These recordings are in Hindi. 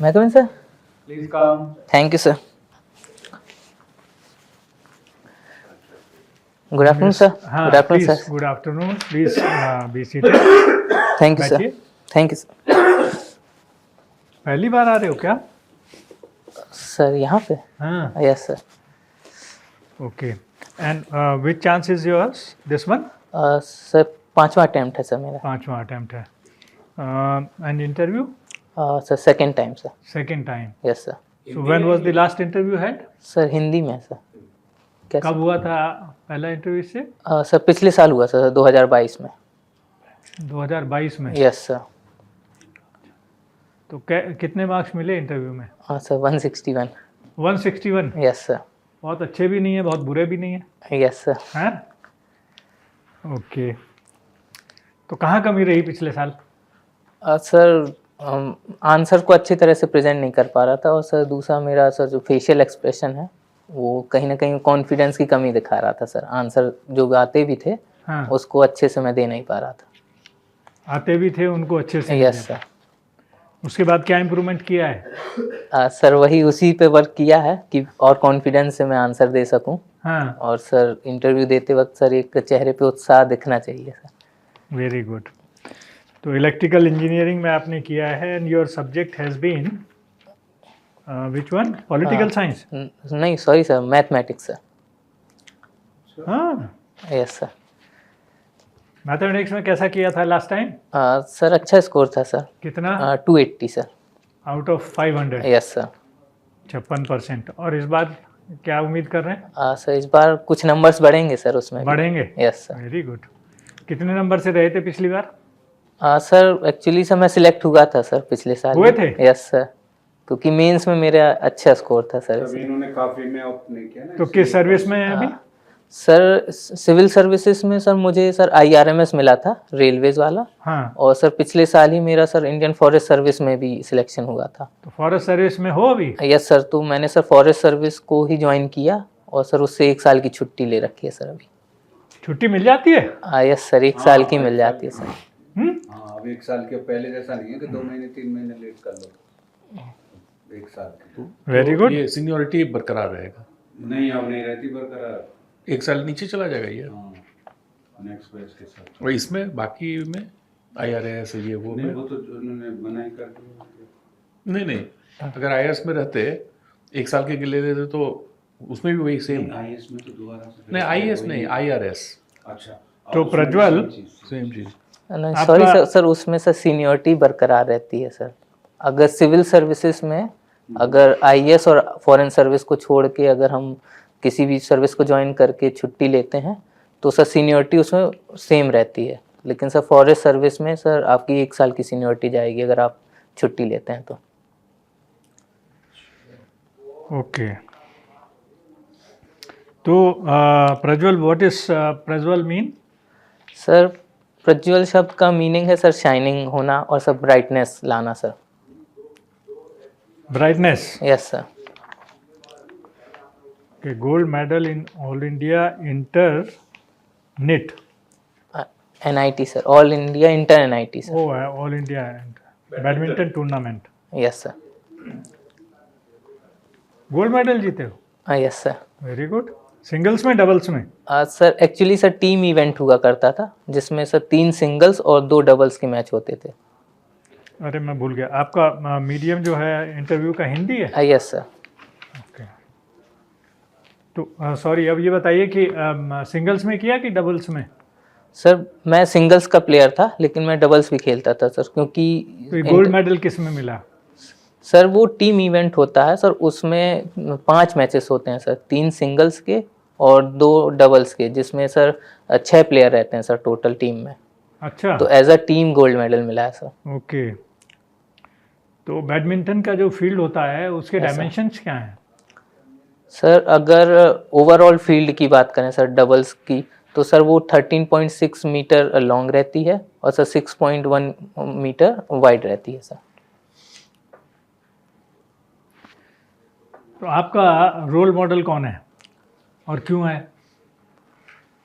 मैं come in sir? Please come. Thank you sir. Good afternoon sir. Good afternoon Please, sir. good afternoon. Please be seated. Thank you sir. बैठिए. Thank you sir. पहली बार आ रहे हो क्या? सर यहाँ पे? हाँ. Yes sir. Okay. And which chance is yours? This one? Sir 5वां अटेम्प्ट है सर मेरा. 5वां attempt है. And interview? Sir second time sir. Second time. Yes sir. So when was the last interview had? Sir Hindi में सर. कैसे? कब हुआ था पहला इंटरव्यू से? सर पिछले साल हुआ सर 2022 में. 2022 में. Yes sir. तो कितने मार्क्स मिले इंटरव्यू में? सर 161. 161. Yes sir. बहुत अच्छे भी नहीं है, बहुत बुरे भी नहीं है. Yes sir. हैं? ओके. तो कहाँ कमी रही पिछले साल? सर आंसर को अच्छी तरह से प्रेजेंट नहीं कर पा रहा था, और सर दूसरा मेरा सर जो फेशियल एक्सप्रेशन है वो कहीं ना कहीं कॉन्फिडेंस की कमी दिखा रहा था सर. आंसर जो आते भी थे हाँ. उसको अच्छे से मैं दे नहीं पा रहा था. आते भी थे उनको अच्छे से? Yes sir. उसके बाद क्या इम्प्रूवमेंट किया है? सर वही उसी पे वर्क किया है कि और कॉन्फिडेंस से मैं आंसर दे सकूं. हाँ. और सर इंटरव्यू देते वक्त सर एक चेहरे पे उत्साह दिखना चाहिए सर. Very good. तो इलेक्ट्रिकल इंजीनियरिंग में आपने किया है and your subject has been which one? Political science? नहीं सॉरी सर, मैथमेटिक्स सर. हाँ. Yes sir. मैथमेटिक्स में कैसा किया था लास्ट टाइम? सर अच्छा स्कोर था सर. कितना? 280 sir. Out of 500? Yes sir. 56%. और इस बार क्या उम्मीद कर रहे हैं? सर इस बार कुछ नंबर्स बढ़ेंगे सर उसमें. बढ़ेंगे? Yes sir. Very good. कितने नंबर से रहे थे पिछली बार? सर एक्चुअली सर मैं सिलेक्ट हुआ था सर पिछले साल. हुए थे? Yes sir. क्योंकि मेंस में मेरा अच्छा स्कोर था सर. तभी इन्होंने काफी में ऑप्ट नहीं किया ना. तो किस सर्विस में है अभी? सर सिविल सर्विसेज में सर मुझे सर IRMS मिला था, रेलवेज वाला. हाँ. और सर पिछले साल ही मेरा सर इंडियन फॉरेस्ट सर्विस में भी सिलेक्शन हुआ था. तो फॉरेस्ट सर्विस में हो अभी? Yes sir. तो मैंने सर फॉरेस्ट सर्विस को ही ज्वाइन किया, और सर उससे 1 साल की छुट्टी ले रखी है सर अभी. छुट्टी मिल जाती है? यस सर, 1 साल की मिल जाती है सर. हाँ, अब 1 साल के पहले जैसा नहीं है कि 2 महीने 3 महीने लेट कर लो. 1 साल की. Very good. ये सीनियरिटी बरकरार रहेगा? नहीं, अब नहीं रहती बरकरार. 1 साल नीचे चला जाएगा ये? नेक्स्ट बैच के साथ. और इसमें बाकी में IRS ये वो नहीं, में? वो तो उन्होंने मना ही कर दिया. नहीं अगर IRS में रहते 1 साल के ले लेते तो उसमें भी वही सेम. IAS में तो दोबारा से. नहीं IAS नहीं, IRS. अच्छा. तो प्रज्वल, सेम चीज. नहीं सॉरी सर, सर उसमें सर सीनियरिटी बरकरार रहती है सर. अगर सिविल सर्विसेज में अगर IAS और फॉरेन सर्विस को छोड़ के अगर हम किसी भी सर्विस को ज्वाइन करके छुट्टी लेते हैं तो सर सीनियरिटी उसमें सेम रहती है. लेकिन सर फॉरेस्ट सर्विस में सर आपकी 1 साल की सीनियरिटी जाएगी अगर आप छुट्टी लेते हैं तो. ओके. तो Prajwal, what is Prajwal mean? Sir Prajwal शब्द का मीनिंग है सर शाइनिंग होना और सर ब्राइटनेस लाना sir. Brightness. Yes sir. Okay, gold medal in All India Inter-NIT. NIT sir, all India inter NIT sir. Oh, All India badminton tournament. Yes sir. Gold medal जीते हो? Yes sir. Very good. Singles में, डबल्स में? Sir actually sir team event हुआ करता था जिसमें सर 3 सिंगल्स और 2 डबल्स के मैच होते थे. अरे मैं भूल गया. आपका मीडियम जो है इंटरव्यू का हिंदी है? Yes sir. ओके. तो सॉरी, अब ये बताइए कि सिंगल्स में किया कि डबल्स में? सर मैं सिंगल्स का प्लेयर था लेकिन मैं डबल्स भी खेलता था सर, क्योंकि तो गोल्ड मेडल किस में मिला? सर वो टीम इवेंट होता है सर, उसमें 5 मैचेस होते हैं सर, 3 सिंगल्स के और 2 डबल्स के, जिसमें सर 6 प्लेयर रहते हैं सर टोटल टीम में. अच्छा. तो as a team gold medal मिला है सर. ओके. तो बैडमिंटन का जो फील्ड होता है उसके Yes, sir. डायमेंशंस क्या हैं? सर अगर ओवरऑल फील्ड की बात करें सर डबल्स की, तो सर वो 13.6 मीटर लॉन्ग रहती है और सर 6.1 मीटर वाइड रहती है सर. तो आपका रोल मॉडल कौन है और क्यों है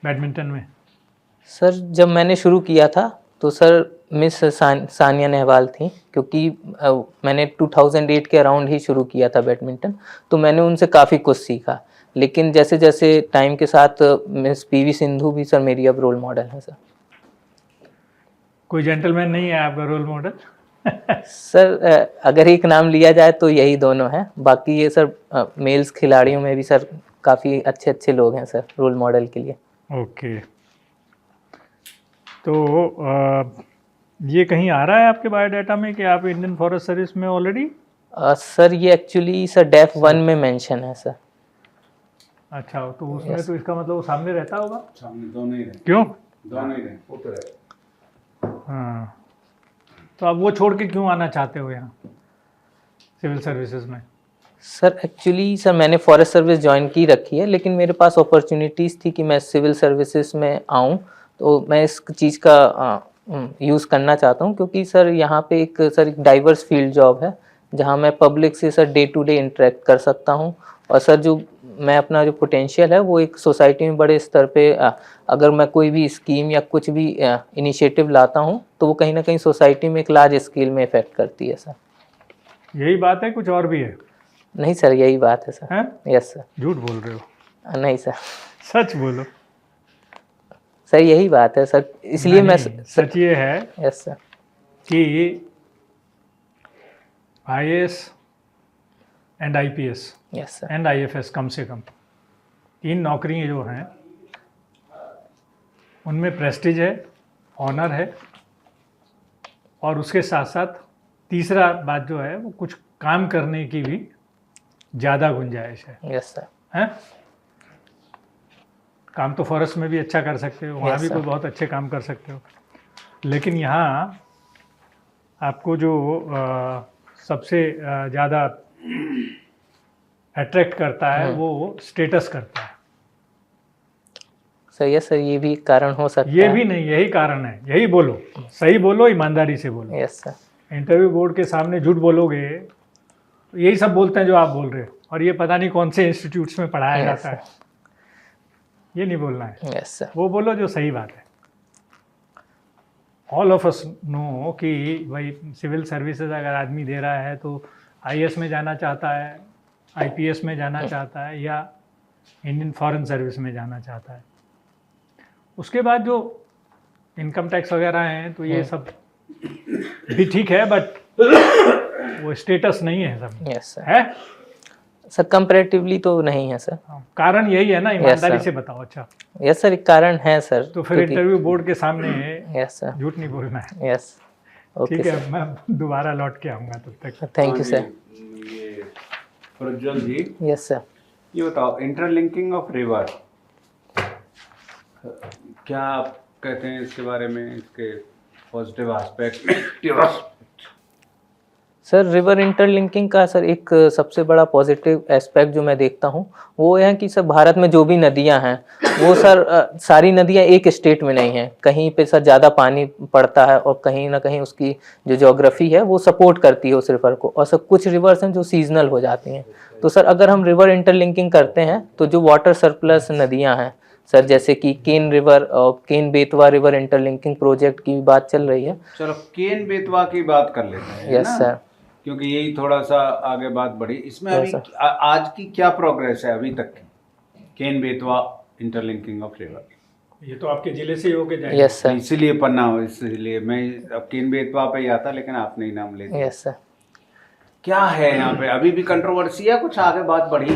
बैडमिंटन में? सर जब मैंने शुरू किया था तो सर मिस सानिया नेहवाल थी, क्योंकि मैंने 2008 के अराउंड ही शुरू किया था बैडमिंटन, तो मैंने उनसे काफ़ी कुछ सीखा। लेकिन जैसे जैसे टाइम के साथ मिस पीवी सिंधु भी सर मेरी अब रोल मॉडल है सर। कोई जेंटलमैन नहीं है आपका रोल मॉडल? सर अगर एक नाम लिया जाए तो यही दोनों हैं, बाकी ये सर मेल्स खिलाड़ियों में भी सर काफ़ी अच्छे अच्छे लोग हैं सर रोल मॉडल के लिए। ओके, तो ये कहीं आ रहा है आपके बायोडाटा में कि आप इंडियन फॉरेस्ट सर्विस में ऑलरेडी? सर ये एक्चुअली सर डेफ 1 में मेंशन है सर। अच्छा, तो उसमें तो इसका मतलब वो सामने रहता होगा? सामने दोनों ही रहे, क्यों? दोनों ही रहे, ऊपर है। हाँ, तो आप वो छोड़ के क्यों आना चाहते हो यहाँ सिविल सर्विसेज में? सर एक्चुअली सर मैंने फॉरेस्ट सर्विस ज्वाइन की रखी है, लेकिन मेरे पास अपॉर्चुनिटीज़ थी कि मैं सिविल सर्विसेज में आऊँ, तो मैं इस चीज़ का यूज़ करना चाहता हूँ, क्योंकि सर यहाँ पे एक डाइवर्स फील्ड जॉब है जहाँ मैं पब्लिक से sir day to day interact कर सकता हूँ। और सर जो मैं अपना जो पोटेंशियल है वो एक सोसाइटी में बड़े स्तर पे अगर मैं कोई भी स्कीम या कुछ भी इनिशिएटिव लाता हूँ तो वो कहीं ना कहीं सोसाइटी में एक लार्ज स्केल में इफेक्ट करती है सर। यही बात है, कुछ और भी है? नहीं सर, यही बात है सर। हैं? Yes sir. झूठ बोल रहे हो? नहीं सर, सच बोलो सर यही बात है सर, इसलिए मैं सच ये है यस सर कि IAS and IPS yes sir and IFS कम से कम 3 नौकरियां जो हैं उनमें प्रेस्टीज है, ऑनर है, और उसके साथ साथ तीसरा बात जो है वो कुछ काम करने की भी ज़्यादा गुंजाइश है। यस सर हैं? काम तो फॉरेस्ट में भी अच्छा कर सकते हो, वहाँ Yes, भी sir. कोई बहुत अच्छे काम कर सकते हो, लेकिन यहाँ आपको जो सबसे ज़्यादा अट्रैक्ट करता है वो स्टेटस करता है। सर यस सर, ये भी कारण हो सकता ये है। भी नहीं, यही कारण है। यही बोलो, सही बोलो, ईमानदारी से बोलो। यस सर इंटरव्यू बोर्ड के सामने झूठ बोलोगे तो यही सब बोलते हैं जो आप बोल रहे हो, और ये पता नहीं कौन से इंस्टीट्यूट्स में पढ़ाया Yes, जाता है। ये नहीं बोलना है, यस सर वो बोलो जो सही बात है। ऑल ऑफ अस नो कि भाई सिविल सर्विसेज अगर आदमी दे रहा है तो IAS में जाना चाहता है, IPS में जाना चाहता है, या इंडियन फॉरेन सर्विस में जाना चाहता है। उसके बाद जो इनकम टैक्स वगैरह हैं तो ये सब भी ठीक है, बट वो स्टेटस नहीं है सब। यस सर है सर, कंपैरेटिवली तो नहीं है सर। कारण यही है ना, ईमानदारी sir. से बताओ। अच्छा, यस सर, एक कारण है सर। तो फिर इंटरव्यू बोर्ड के सामने यस सर झूठ नहीं बोलना है। यस ओके ठीक है, मैं दोबारा लौट के आऊँगा तब तक। Thank you sir. ये प्रज्वल जी, यस सर ये बताओ, इंटरलिंकिंग ऑफ रिवर, क्या आप कहते हैं इसके बारे में, इसके positive aspect? Sir river interlinking का सर एक सबसे बड़ा पॉजिटिव एस्पेक्ट जो मैं देखता हूँ वो है कि सर भारत में जो भी नदियाँ हैं वो सर सारी नदियाँ एक स्टेट में नहीं हैं, कहीं पे सर ज़्यादा पानी पड़ता है और कहीं ना कहीं उसकी जो ज्योग्राफी है वो सपोर्ट करती है उस रिवर को, और सर कुछ रिवर्स हैं जो सीजनल हो जाती हैं। तो सर अगर हम रिवर इंटरलिंकिंग करते हैं तो जो वाटर सरप्लस नदियाँ हैं सर, जैसे कि केन रिवर और Ken Betwa river interlinking project की बात चल रही है। चलो केन बेतवा की बात कर लेते हैं, है यस ना? सर क्योंकि यही थोड़ा सा आगे बात बढ़ी इसमें। Yes, अभी sir. आज की क्या प्रोग्रेस है अभी तक की Ken Betwa interlinking of river? ये तो आपके जिले से ही होके जाएगा। यस सर इसीलिए पन्ना हो, इसलिए मैं अब केन बेतवा पे ही आता, लेकिन आपने ही नाम ले दिया। यस सर क्या है यहाँ पे, अभी भी कंट्रोवर्सी है, कुछ आगे बात बढ़ी?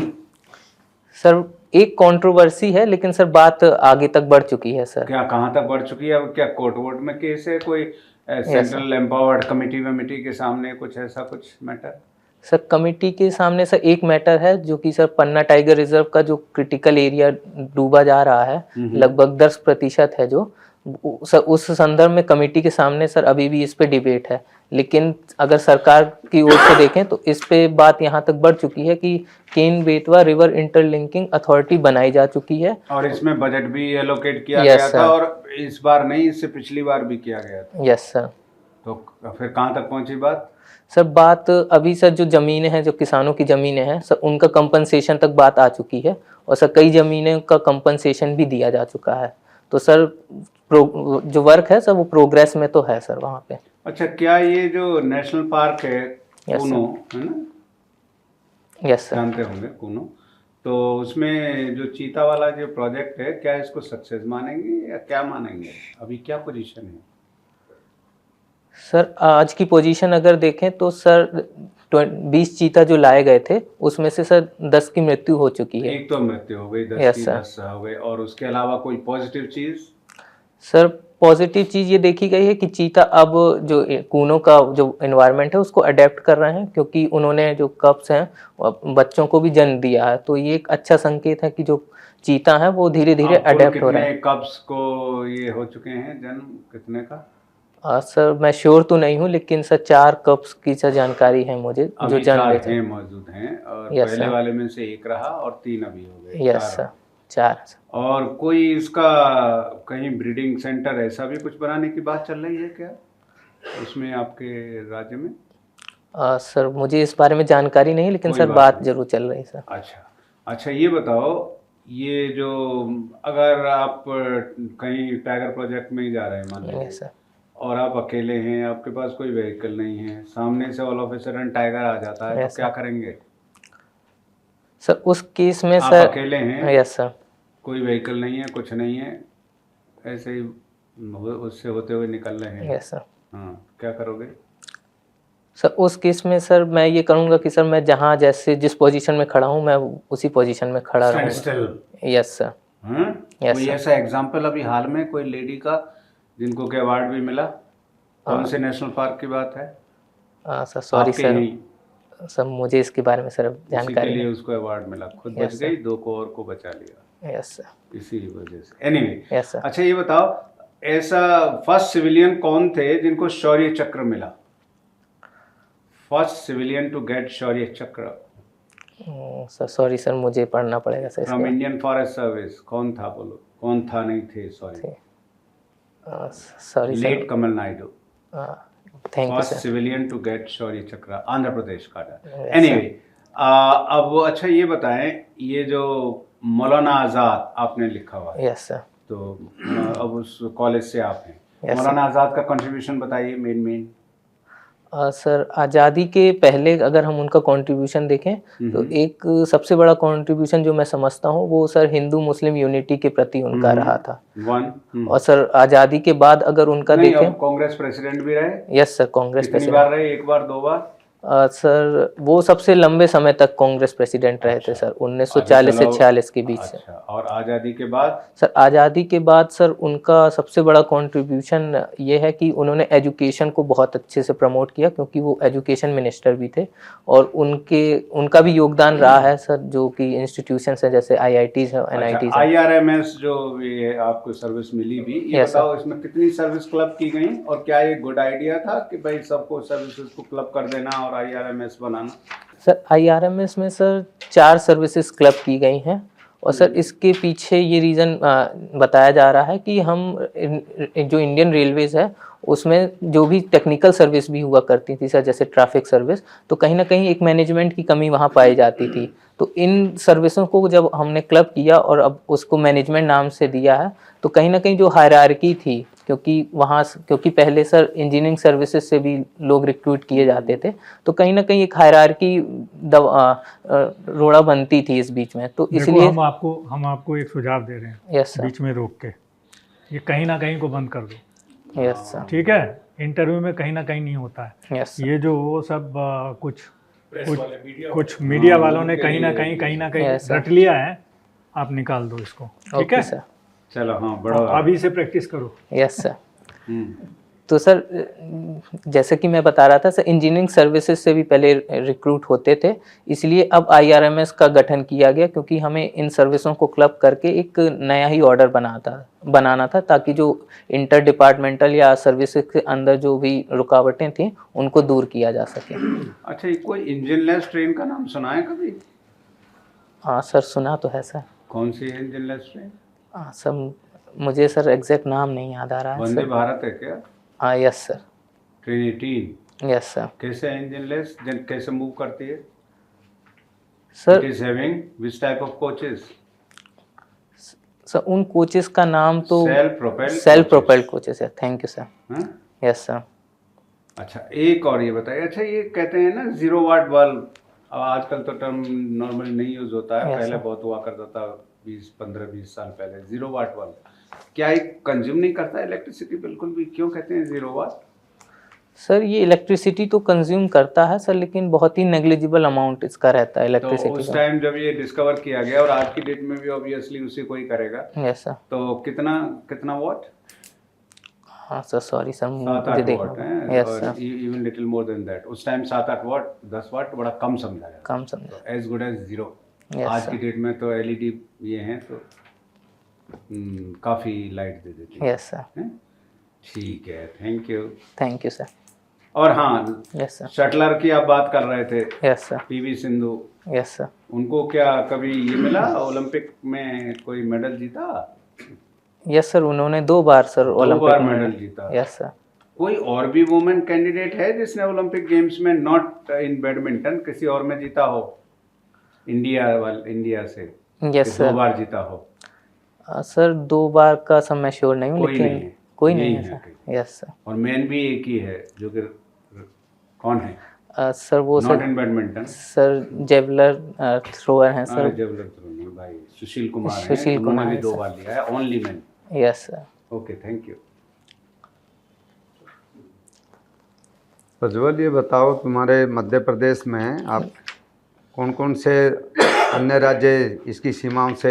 सर एक कंट्रोवर्सी है, लेकिन सर बात आगे तक बढ़ चुकी है सर। क्या कहाँ तक बढ़ चुकी है? अब क्या कोर्ट वोर्ट में केस है, कोई सेंट्रल एम्पावर्ड कमेटी वमिटी के सामने कुछ ऐसा कुछ मैटर? सर कमिटी के सामने सर एक मैटर है जो कि सर पन्ना टाइगर रिजर्व का जो क्रिटिकल एरिया डूबा जा रहा है, लगभग 10% है जो सर, उस संदर्भ में कमेटी के सामने सर अभी भी इस पे डिबेट है। लेकिन अगर सरकार की ओर से देखें तो इस पे बात यहाँ तक बढ़ चुकी है कि Ken Betwa river interlinking authority बनाई जा चुकी है, और इसमें बजट भी एलोकेट किया Yes, गया sir. था, और इस बार नहीं, इससे पिछली बार भी किया गया था। Yes sir. तो फिर कहाँ तक पहुंची बात? सर बात अभी सर जो ज़मीनें हैं, जो किसानों की ज़मीनें हैं सर, उनका कंपनसेशन तक बात आ चुकी है, और सर कई ज़मीनें का कंपनसेशन भी दिया जा चुका है। तो सर जो वर्क है सर वो प्रोग्रेस में तो है सर वहाँ पे। अच्छा, क्या ये जो नेशनल पार्क है Yes, कूनो, है ना, यस सर। जानते होंगे कूनो, तो उसमें जो चीता वाला जो प्रोजेक्ट है, क्या इसको सक्सेस मानेंगे या क्या मानेंगे? अभी क्या पोजीशन है? सर आज की पोजीशन अगर देखें तो सर 20 चीता जो लाए गए थे उसमें से सर 10 की मृत्यु हो चुकी है। एक तो मृत्यु हो गई, 10 Yes, की sir. 10 हो गई, और उसके अलावा कोई पॉजिटिव चीज? सर पॉजिटिव चीज़ ये देखी गई है कि चीता अब जो कूनों का जो एनवायरनमेंट है उसको अडेप्ट कर रहे हैं, क्योंकि उन्होंने जो कप्स हैं बच्चों को भी जन्म दिया है, तो ये एक अच्छा संकेत है कि जो चीता हैं वो धीरे धीरे अब कुल अडेप्ट हो रहे हैं। कितने कब्स को ये हो चुके हैं जन्म, कितने का? सर मैं श्योर तो नहीं हूँ, लेकिन सर 4 कप्स की सर जानकारी है मुझे जो अभी जन्म 4 ले थे। हैं, मौजूद हैं, और Yes, पहले sir. वाले में से 1 रहा और 3 अभी हो गए, यस 4। सर 4। और कोई इसका कहीं ब्रीडिंग सेंटर ऐसा भी कुछ बनाने की बात चल रही है क्या उसमें, आपके राज्य में? सर मुझे इस बारे में जानकारी नहीं, लेकिन कोई सर बात बात नहीं। जरूर चल रही है सर। अच्छा अच्छा, ये बताओ, ये जो अगर आप कहीं टाइगर प्रोजेक्ट में ही जा रहे हैं मान लीजिए, यस सर। और आप अकेले हैं, आपके पास कोई व्हीकल नहीं है, सामने से all of a sudden tiger आ जाता है, Yes, तो क्या करेंगे? सर उस केस में आप सर अकेले हैं, यस सर। कोई व्हीकल नहीं है, कुछ नहीं है, ऐसे ही उससे होते हुए निकल रहे हैं, यस सर। हाँ, क्या करोगे? सर उस केस में सर मैं ये करूँगा कि सर मैं जहाँ जैसे जिस पोजीशन में खड़ा हूँ मैं उसी पोजीशन में खड़ा Stand रहूँगा। still. Yes sir. हाँ? Yes, कोई sir. ऐसा एग्जाम्पल अभी हाल में कोई लेडी का जिनको के अवार्ड भी मिला, कौन से नेशनल पार्क की बात है? सर सॉरी आपके सर, यहीं, सर मुझे इसके बारे में सर उसी के जानकारी लिए नहीं। उसको अवार्ड मिला, खुद Yes, बच sir. गई, 2 को और को बचा लिया, यस सर। इसी वजह से। Anyway, yes sir. अच्छा ये बताओ, ऐसा फर्स्ट सिविलियन कौन थे जिनको शौर्य चक्र मिला? First civilian to get Shaurya Chakra sir sorry sir, मुझे पढ़ना पड़ेगा सर फ्रॉम इसके इंडियन फॉरेस्ट सर्विस, कौन था बोलो, कौन था? नहीं थे, sorry, sorry late sir. Kamal Naidu, thank you first sir. Civilian to get Shaurya Chakra, Andhra प्रदेश का था। Yes, एनीवे, अब अच्छा ये बताएं, ये जो मौलाना आज़ाद आपने लिखा हुआ है, यस सर। तो अब उस कॉलेज से आप हैं, Yes, मौलाना आज़ाद का कंट्रीब्यूशन बताइए, मेन। सर आज़ादी के पहले अगर हम उनका कंट्रीब्यूशन देखें तो एक सबसे बड़ा कंट्रीब्यूशन जो मैं समझता हूँ वो सर हिंदू मुस्लिम यूनिटी के प्रति उनका रहा था। 1 और सर आज़ादी के बाद अगर उनका नहीं, देखें, अब कांग्रेस प्रेसिडेंट भी रहे, यस सर कांग्रेस कितनी प्रेसिडेंट। बार रहे, 1 बार 2 बार? सर वो सबसे लंबे समय तक कांग्रेस प्रेसिडेंट रहे थे अच्छा। सर, 1940 से चलो, 46 के बीच से। अच्छा, और आज़ादी के बाद? सर आज़ादी के बाद सर उनका सबसे बड़ा कंट्रीब्यूशन ये है कि उन्होंने एजुकेशन को बहुत अच्छे से प्रमोट किया, क्योंकि वो एजुकेशन मिनिस्टर भी थे, और उनका भी योगदान रहा है सर, जो कि इंस्टीट्यूशंस हैं जैसे IITs हैं, NITs हैं। IRMS जो ये आपको सर्विस मिली भी, ये Yes, बताओ इसमें कितनी सर्विस क्लब की गई, और क्या ये गुड आइडिया था कि भाई सबको सर्विसेज को क्लब कर देना और IRMS बनाना? सर IRMS में सर 4 सर्विसेज क्लब की गई हैं, और सर इसके पीछे ये रीज़न बताया जा रहा है कि हम जो इंडियन रेलवेज़ है उसमें जो भी टेक्निकल सर्विस भी हुआ करती थी सर, जैसे ट्रैफिक सर्विस, तो कहीं ना कहीं एक मैनेजमेंट की कमी वहाँ पाई जाती थी। तो इन सर्विसों को जब हमने क्लब किया और अब उसको मैनेजमेंट नाम से दिया है, तो कहीं ना कहीं जो हायरार्की थी, क्योंकि पहले सर इंजीनियरिंग सर्विसेज से भी लोग रिक्रूट किए जाते थे, तो कहीं ना कहीं एक हायरार्की रोड़ा बनती थी इस बीच में, तो देखो, इसलिए हम आपको एक सुझाव दे रहे हैं, यस सर। बीच में रोक के, ये कहीं ना कहीं को बंद कर दो, यस सर। ठीक है? इंटरव्यू में कहीं ना कहीं नहीं होता है यस ये जो वो सब कुछ मीडिया वालों ने कहीं ना कहीं Yes, sir. रट लिया है, आप निकाल दो इसको, ठीक ओके है? सर। चलो, हाँ, बढ़ो। अभी से प्रैक्टिस करो। Yes sir. हम्म, तो सर जैसे कि मैं बता रहा था सर, इंजीनियरिंग सर्विसेज से भी पहले रिक्रूट होते थे, इसलिए अब IRMS का गठन किया गया, क्योंकि हमें इन सर्विसों को क्लब करके एक नया ही ऑर्डर बनाना था, ताकि जो इंटर डिपार्टमेंटल या सर्विसेज के अंदर जो भी रुकावटें थी उनको दूर किया जा सके। अच्छा, ये कोई इंजनलेस ट्रेन का नाम सुना है कभी? हाँ सर, सुना तो है सर। कौन सी है इंजनलेस ट्रेन? हाँ सर, मुझे सर एग्जैक्ट नाम नहीं याद आ रहा है वंदे सर। भारत है क्या? हाँ yes sir. Train 18? Yes sir. कैसे है इंजनलेस, कैसे मूव करती है? Sir it is having which type of coaches? Sir उन कोचेस का नाम तो सेल्फ प्रोपेल्ड कोचेस है। Thank you sir. हाँ? Yes sir. अच्छा, एक और ये बताइए, अच्छा ये कहते हैं ना 0 वाट बल्ब, अब आजकल तो टर्म नॉर्मली नहीं यूज होता है, Yes, पहले sir. बहुत हुआ करता था 15-20 साल पहले। 0 वाट बल्ब क्या ये कंज्यूम नहीं करता इलेक्ट्रिसिटी बिल्कुल भी? क्यों कहते हैं 0 वाट? सर ये इलेक्ट्रिसिटी तो कंज्यूम करता है सर, लेकिन बहुत ही नेग्लिजिबल अमाउंट इसका रहता है तो इलेक्ट्रिसिटी उस का। टाइम जब ये डिस्कवर किया गया, और आज की डेट में भी ऑब्वियसली उसी को ही करेगा, यस सर। तो कितना कितना वाट? हाँ सर, सॉरी सर, 7-8 मुझे देखना वाट पड़ेगा। है, यस और sir, even little more than that. उस टाइम 7-8 वाट, 10 वाट बड़ा कम समझा जाता, कम समझा। तो एज गुड एज 0। Yes, आज sir. की डेट में तो एलईडी ये हैं तो काफ़ी लाइट दे देती यस सर। हैं। ठीक है, thank you. Thank you sir. और हाँ, यस सर। शटलर की आप बात कर रहे थे, yes sir. PV Sindhu, yes sir. उनको क्या कभी ये मिला ओलंपिक में कोई मेडल जीता? यस सर, उन्होंने 2 बार सर 2 ओलंपिक बार में। मेडल जीता। Yes sir. कोई और भी वुमेन कैंडिडेट है जिसने ओलंपिक गेम्स में, नॉट इन बैडमिंटन, किसी और में जीता हो? इंडिया से यस कि 2 सर। बार जीता हो? सर 2 बार का सब मैं श्योर नहीं हूँ, कोई लेकिन नहीं है। कोई यही नहीं है है सर। Yes sir. और मेन भी एक ही है, जो कि कौन है? सर वो not sir, in badminton. Sir jeweller thrower हैं सर। जबलर थ्रो नहीं भाई, सुशील कुमार हैं, सुशील उन्होंने कुमार भी है 2 सर। बार लिया है, only man. Yes sir. Okay, thank you. Prajwal, ये बताओ तुम्हारे मध्य प्रदेश में आप कौन कौन से अन्य राज्य इसकी सीमाओं से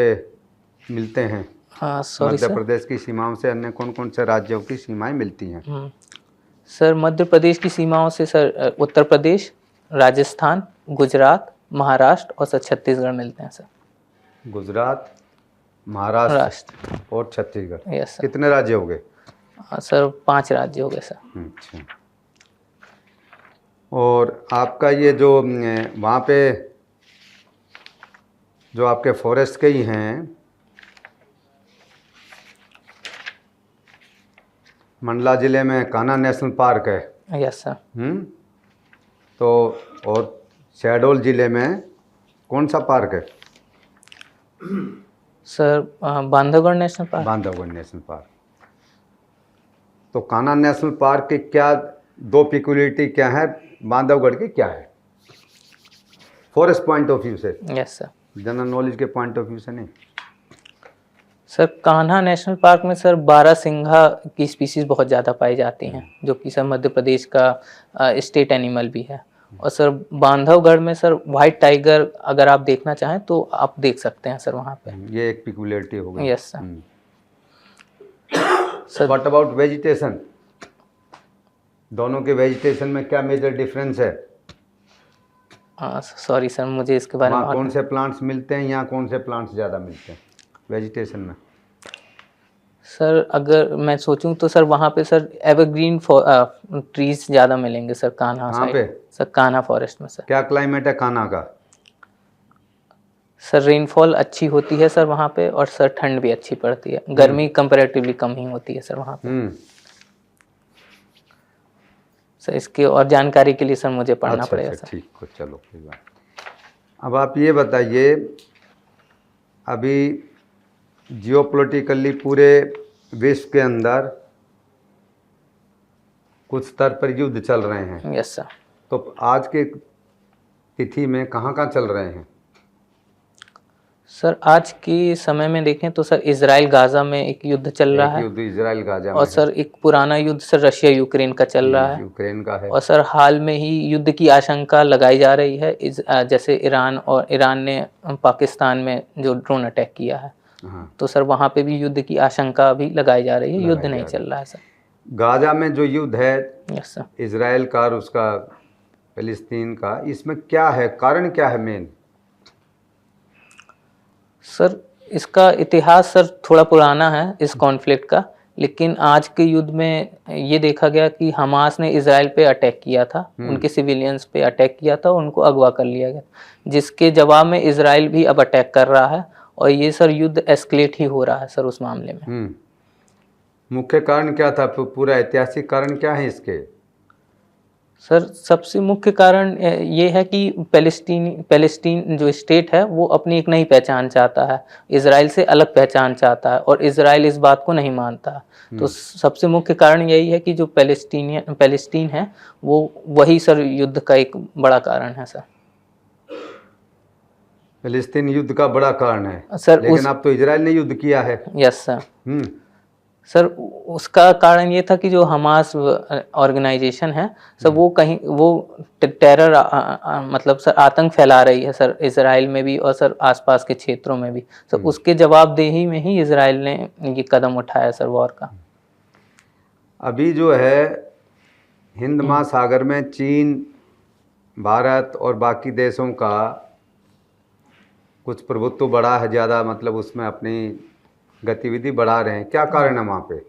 मिलते हैं? हाँ सॉरी मध्य सर। प्रदेश की सीमाओं से अन्य कौन कौन से राज्यों की सीमाएं मिलती हैं? सर मध्य प्रदेश की सीमाओं से सर उत्तर प्रदेश, राजस्थान, गुजरात, महाराष्ट्र और सर छत्तीसगढ़ मिलते हैं सर। गुजरात, महाराष्ट्र और छत्तीसगढ़। Yes sir. कितने राज्य हो गए? सर 5 राज्य हो गए सर। अच्छा। और आपका ये जो वहाँ पे जो आपके फॉरेस्ट के ही हैं, मंडला ज़िले में कान्हा नेशनल पार्क है। Yes sir. तो और शहडोल ज़िले में कौन सा पार्क है? Sir Bandhavgarh national park. Bandhavgarh national park. तो कान्हा नेशनल पार्क के क्या 2 पिक्युलिटी क्या है, बांधवगढ़ की क्या है? फॉरेस्ट पॉइंट ऑफ व्यू से, यस सर। जनरल नॉलेज के पॉइंट ऑफ व्यू से नहीं। सर कान्हा नेशनल पार्क में सर 12 सिंघा की स्पीसीज बहुत ज़्यादा पाई जाती हैं, जो कि सर मध्य प्रदेश का स्टेट एनिमल भी है। और सर बांधवगढ़ में सर वाइट टाइगर अगर आप देखना चाहें तो आप देख सकते हैं सर वहाँ पे। ये एक पिक्युलिटी हो गई। Yes sir. Sir what about vegetation? दोनों के वेजिटेशन में क्या मेजर डिफरेंस है? सॉरी सर, मुझे इसके बारे में वहाँ कौन से प्लांट्स मिलते हैं, यहाँ कौन से प्लांट्स ज़्यादा मिलते हैं वेजिटेशन में? सर अगर मैं सोचूं तो सर वहाँ पे सर एवरग्रीन ट्रीज ज़्यादा मिलेंगे सर कान्हा कहाँ साइड। पे? सर कान्हा फॉरेस्ट में सर। क्या क्लाइमेट है कान्हा का? सर रेनफॉल अच्छी होती है सर वहाँ पे, और सर ठंड भी अच्छी पड़ती है। गर्मी कंपैरेटिवली कम ही होती है सर वहाँ पे। सर इसके और जानकारी के लिए सर मुझे पढ़ना अच्छा, पड़ेगा अच्छा, सर। ठीक हो, चलो कोई बात। अब आप ये बताइए, अभी जियोपॉलिटिकली पूरे विश्व के अंदर कुछ स्तर पर युद्ध चल रहे हैं, यस सर। तो आज के तिथि में कहाँ कहाँ चल रहे हैं? सर आज के समय में देखें तो सर इजराइल गाजा में एक युद्ध चल रहा एक है, युद्ध इजराइल गाजा में और है, सर एक पुराना युद्ध सर रशिया यूक्रेन का चल रहा है। यूक्रेन का है, और सर हाल में ही युद्ध की आशंका लगाई जा रही है, जैसे ईरान ने पाकिस्तान में जो ड्रोन अटैक किया है, हाँ, तो सर वहाँ पे भी युद्ध की आशंका भी लगाई जा रही है। युद्ध लगाई नहीं जा चल रहा है सर। गाजा में जो युद्ध है यस सर। इजराइल का और उसका फिलिस्तीन का, इसमें क्या है, कारण क्या है मेन? सर इसका इतिहास सर थोड़ा पुराना है इस कॉन्फ्लिक्ट का, लेकिन आज के युद्ध में ये देखा गया कि हमास ने इजराइल पे अटैक किया था, उनके सिविलियंस पे अटैक किया था, उनको अगवा कर लिया गया, जिसके जवाब में इजराइल भी अब अटैक कर रहा है, और ये सर युद्ध एस्केलेट ही हो रहा है सर उस मामले में। मुख्य कारण क्या था, पूरा ऐतिहासिक कारण क्या है इसके? सर सबसे मुख्य कारण ये है कि पैलेस्टीन जो स्टेट है वो अपनी एक नई पहचान चाहता है, इजराइल से अलग पहचान चाहता है और इजराइल इस बात को नहीं मानता। तो सबसे मुख्य कारण यही है कि जो पैलेस्टीन है वो वही सर युद्ध का एक बड़ा कारण है सर। फिलिस्तीन युद्ध का बड़ा कारण है सर लेकिन अब तो इजराइल ने युद्ध किया है। Yes sir. सर उसका कारण ये था कि जो हमास ऑर्गेनाइजेशन है सर वो टेरर मतलब सर आतंक फैला रही है सर इजराइल में भी और सर आसपास के क्षेत्रों में भी। सर उसके जवाबदेही में ही इजराइल ने ये कदम उठाया सर वॉर का। अभी जो है हिंद महासागर में चीन, भारत और बाकी देशों का कुछ प्रभुत्व बढ़ा है ज़्यादा, मतलब उसमें अपनी गतिविधि बढ़ा रहे हैं, क्या कारण है वहाँ पे?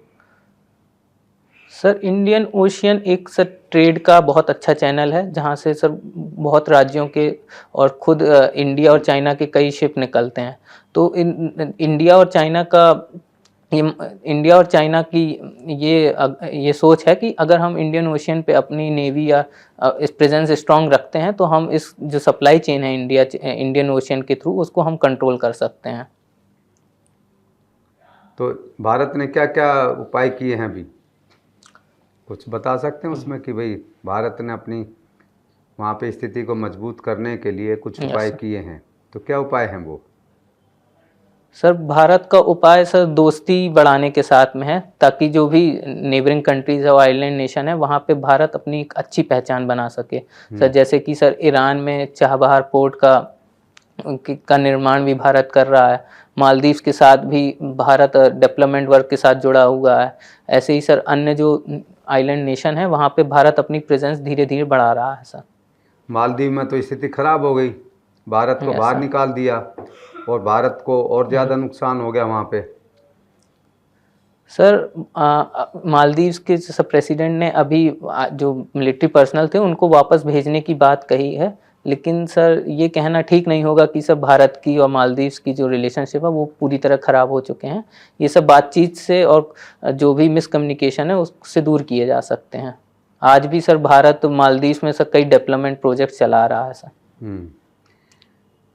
सर इंडियन ओशियन एक सर ट्रेड का बहुत अच्छा चैनल है जहाँ से सर बहुत राज्यों के और खुद इंडिया और चाइना के कई शिप निकलते हैं। तो इंडिया और चाइना की ये सोच है कि अगर हम इंडियन ओशियन पे अपनी नेवी या इस प्रेजेंस स्ट्रांग रखते हैं तो हम इस जो सप्लाई चेन है इंडियन ओशियन के थ्रू उसको हम कंट्रोल कर सकते हैं। तो भारत ने क्या क्या उपाय किए हैं अभी, कुछ बता सकते हैं उसमें कि भाई भारत ने अपनी वहाँ पे स्थिति को मजबूत करने के लिए कुछ उपाय किए हैं, तो क्या उपाय हैं वो? सर भारत का उपाय सर दोस्ती बढ़ाने के साथ में है ताकि जो भी नेबरिंग कंट्रीज है और आइलैंड नेशन है वहाँ पे भारत अपनी एक अच्छी पहचान बना सके। सर जैसे कि सर ईरान में चाबहार पोर्ट का निर्माण भी भारत कर रहा है, मालदीव के साथ भी भारत डेवलपमेंट वर्क के साथ जुड़ा हुआ है। ऐसे ही सर अन्य जो आइलैंड नेशन है वहाँ पे भारत अपनी प्रेजेंस धीरे धीरे बढ़ा रहा है सर। मालदीव में तो स्थिति खराब हो गई, भारत को बाहर निकाल दिया और भारत को और ज़्यादा नुकसान हो गया वहाँ पे। सर मालदीव के सब प्रेसिडेंट ने अभी जो मिलिट्री पर्सनल थे उनको वापस भेजने की बात कही है, लेकिन सर ये कहना ठीक नहीं होगा कि सब भारत की और मालदीव्स की जो रिलेशनशिप है वो पूरी तरह ख़राब हो चुके हैं। ये सब बातचीत से और जो भी मिसकम्युनिकेशन है उससे दूर किए जा सकते हैं। आज भी सर भारत मालदीव्स में सर कई डेवलपमेंट प्रोजेक्ट चला रहा है सर।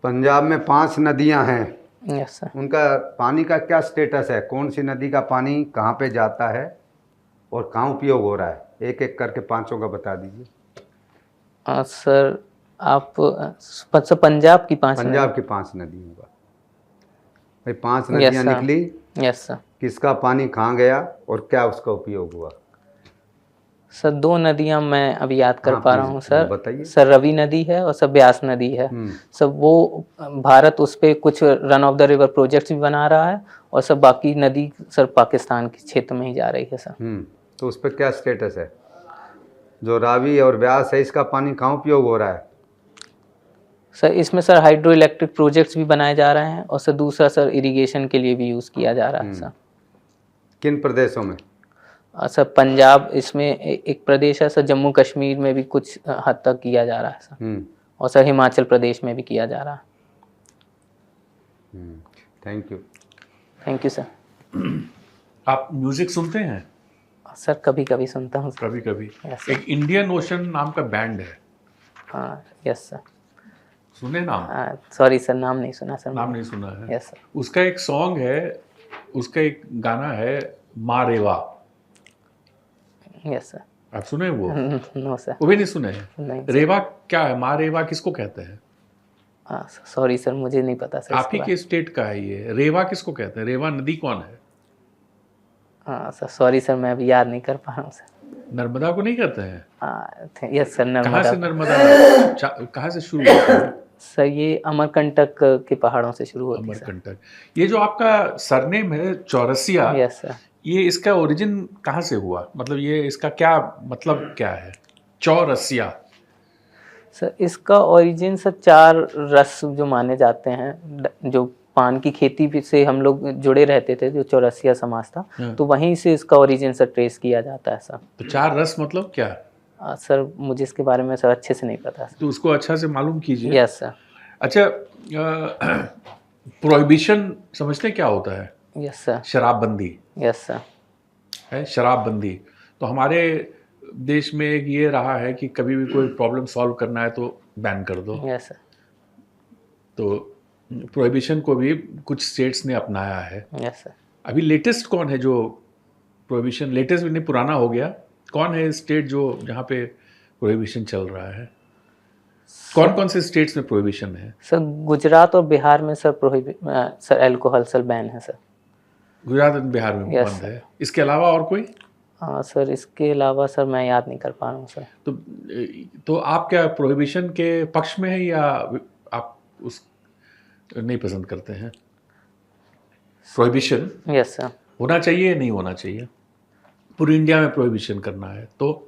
पंजाब में 5 नदियां हैं। Yes sir. उनका पानी का क्या स्टेटस है, कौन सी नदी का पानी कहाँ पे जाता है और कहाँ उपयोग हो रहा है, एक एक करके पांचों का बता दीजिए। सर आप पंजाब की 5 नदियों का भाई 5 नदियाँ निकली। Yes sir. किसका पानी कहाँ गया और क्या उसका उपयोग हुआ? सर 2 नदियां मैं अभी याद कर पा रहा हूँ सर। बताइए। सर रवि नदी है और सर ब्यास नदी है। सब वो भारत उस पर कुछ run of the river projects भी बना रहा है और सब बाकी नदी सर पाकिस्तान के क्षेत्र में ही जा रही है सर। तो उस पर क्या स्टेटस है? जो रावी और ब्यास है इसका पानी कहाँ उपयोग हो रहा है? सर इसमें सर हाइड्रो इलेक्ट्रिक प्रोजेक्ट्स भी बनाए जा रहे हैं और सर दूसरा सर इरिगेशन के लिए भी यूज़ किया जा रहा है सर। किन प्रदेशों में? सर पंजाब इसमें एक प्रदेश है सर, जम्मू कश्मीर में भी कुछ हद तक किया जा रहा है सर, और सर हिमाचल प्रदेश में भी किया जा रहा है। Thank you sir. आप म्यूजिक सुनते हैं? सर कभी कभी सुनता हूँ। कभी कभी। एक इंडियन ओशन नाम का बैंड है। हाँ यस सर। सुने नाम? सॉरी सर नाम नहीं सुना सर। नाम नहीं सुना है? Yes sir. उसका एक सॉन्ग है, उसका एक गाना है माँ रेवा। Yes sir. आप सुने वो? No sir. वो भी नहीं सुने हैं? नहीं। रेवा क्या है? माँ रेवा किसको कहते हैं? सॉरी सर मुझे नहीं पता सर। आप ही के स्टेट का है ये। रेवा किसको कहते हैं? रेवा नदी कौन है? हाँ सर सॉरी सर मैं अभी याद नहीं कर पा रहा हूँ सर। नर्मदा को नहीं कहते हैं? Yes sir Narmada. कहाँ से नर्मदा कहाँ से शुरू होती है? सर ये अमरकंटक के पहाड़ों से शुरू होती है। अमरकंटक। ये जो आपका सरनेम है चौरसिया, यस सर, ये इसका ओरिजिन कहाँ से हुआ? मतलब ये इसका क्या मतलब क्या है चौरसिया? सर इसका ओरिजिन सर 4 रस जो माने जाते हैं, जो पान की खेती से हम लोग जुड़े रहते थे, जो चौरसिया समाज था, तो वहीं से इसका ओरिजिन सर ट्रेस किया जाता है सर। तो 4 रस मतलब क्या? सर मुझे इसके बारे में सर अच्छे से नहीं पता सर। तो उसको अच्छा से मालूम कीजिए। Yes sir. अच्छा, प्रोहिबिशन समझते क्या होता है? Yes sir. शराबबंदी। Yes sir. है शराबबंदी। तो हमारे देश में एक ये रहा है कि कभी भी कोई प्रॉब्लम सॉल्व करना है तो बैन कर दो। Yes sir. तो प्रोहिबिशन को भी कुछ स्टेट्स ने अपनाया है। Yes sir. अभी लेटेस्ट कौन है जो प्रोहिबिशन, लेटेस्ट भी नहीं पुराना हो गया, कौन है स्टेट जो जहाँ पे प्रोहिबिशन चल रहा है? कौन कौन से स्टेट्स में प्रोहिबिशन है? सर गुजरात और बिहार में sir sir alcohol sir ban है सर। गुजरात और बिहार में Yes, बंद है। इसके अलावा और कोई? हाँ सर, इसके अलावा सर मैं याद नहीं कर पा रहा हूँ सर। तो आप क्या प्रोहिबिशन के पक्ष में है या आप उस नहीं पसंद करते हैं? Prohibition yes sir. होना चाहिए या नहीं होना चाहिए? पूरी इंडिया में प्रोहिबिशन करना है तो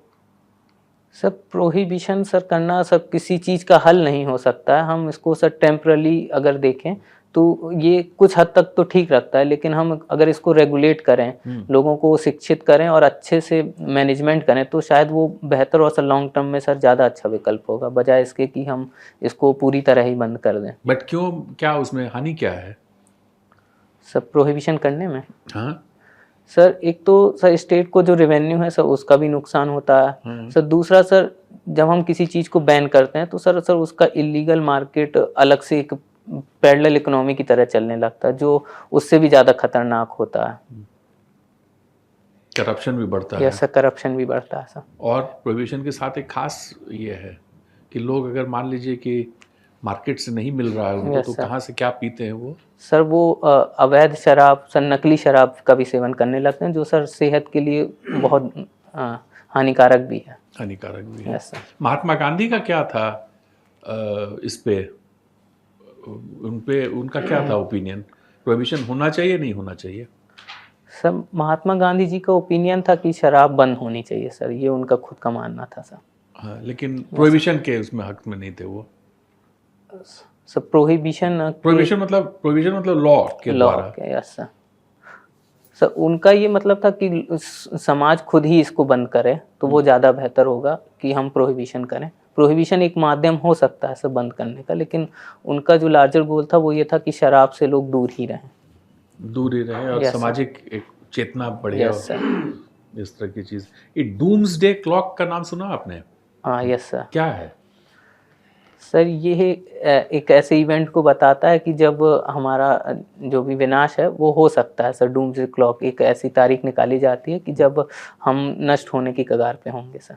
सर प्रोहिबिशन सर करना सर किसी चीज़ का हल नहीं हो सकता है। हम इसको सर टेम्परली अगर देखें तो ये कुछ हद तक तो ठीक रखता है, लेकिन हम अगर इसको रेगुलेट करें, लोगों को शिक्षित करें और अच्छे से मैनेजमेंट करें तो शायद वो बेहतर और सर लॉन्ग टर्म में सर ज़्यादा अच्छा विकल्प होगा, बजाय इसके कि हम इसको पूरी तरह ही बंद कर दें। बट क्यों, क्या उसमें हानि क्या है? सर प्रोहिबिशन करने में हाँ, सर एक तो सर स्टेट को जो रेवेन्यू है सर उसका भी नुकसान होता है। सर दूसरा सर जब हम किसी चीज़ को बैन करते हैं तो सर उसका इलीगल मार्केट अलग से एक पैरेलल इकोनॉमी की तरह चलने लगता है, जो उससे भी ज़्यादा खतरनाक होता है। करप्शन भी बढ़ता है। यस सर, करप्शन भी बढ़ता है सर। और प्रोहिबिशन के साथ एक खास ये है कि लोग अगर मान लीजिए कि मार्केट से नहीं मिल रहा है उनको, Yes, तो sir. कहाँ से क्या पीते हैं वो? सर वो अवैध शराब सर, नकली शराब का भी सेवन करने लगते हैं, जो सर सेहत के लिए बहुत हानिकारक भी है। हानिकारक भी है। Yes sir. महात्मा गांधी का क्या था इस पे, उनका क्या था ओपिनियन? प्रोहिबिशन होना चाहिए नहीं होना चाहिए? सर महात्मा गांधी जी का ओपिनियन था कि शराब बंद होनी चाहिए सर, ये उनका खुद का मानना था सर। हाँ, लेकिन प्रोहिबिशन के उसमें हक में नहीं थे वो। सर प्रोहिबिशन मतलब लॉ के द्वारा। Yes sir. सर उनका ये मतलब था कि समाज खुद ही इसको बंद करे तो वो ज़्यादा बेहतर होगा कि हम प्रोहिबिशन करें। प्रोहिबिशन एक माध्यम हो सकता है सर बंद करने का, लेकिन उनका जो लार्जर गोल था वो ये था कि शराब से लोग दूर ही रहें और Yes, सामाजिक एक चेतना बढ़े। Yes sir. इस तरह की चीज। ये डूम्सडे क्लॉक का नाम सुना आपने? हाँ यस सर। क्या है? सर ये एक ऐसे इवेंट को बताता है कि जब हमारा जो भी विनाश है वो हो सकता है सर। डूम्सडे क्लॉक एक ऐसी तारीख निकाली जाती है कि जब हम नष्ट होने की कगार पे होंगे सर।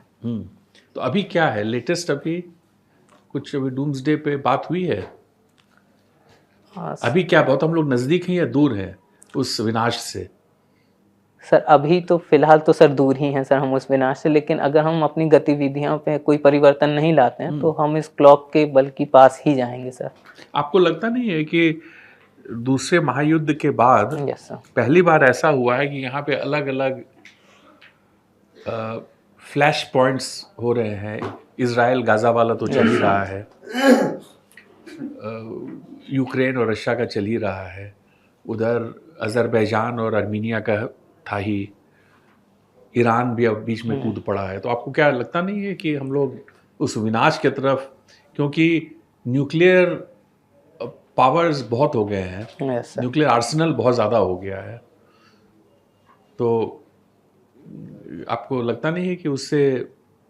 तो अभी क्या है लेटेस्ट? अभी कुछ अभी डूम्सडे पे बात हुई है? हाँ अभी क्या, बहुत हम लोग नजदीक हैं या दूर हैं उस विनाश से? सर अभी तो फिलहाल तो सर दूर ही हैं सर हम उस विनाश से, लेकिन अगर हम अपनी गतिविधियों पे कोई परिवर्तन नहीं लाते हैं तो हम इस क्लॉक के बल की पास ही जाएंगे सर। आपको लगता नहीं है कि दूसरे महायुद्ध के बाद यस सर। पहली बार ऐसा हुआ है कि यहाँ पे अलग अलग फ्लैश पॉइंट्स हो रहे हैं? इजराइल गाजा वाला तो चल ही रहा है, यूक्रेन और रशिया का चल ही रहा है, उधर अजरबैजान और आर्मीनिया का था ही, ईरान भी अब बीच में कूद पड़ा है। तो आपको क्या लगता नहीं है कि हम लोग उस विनाश की तरफ, क्योंकि न्यूक्लियर पावर्स बहुत हो गए हैं, यस सर। न्यूक्लियर आर्सेनल बहुत ज़्यादा हो गया है, तो आपको लगता नहीं है कि उससे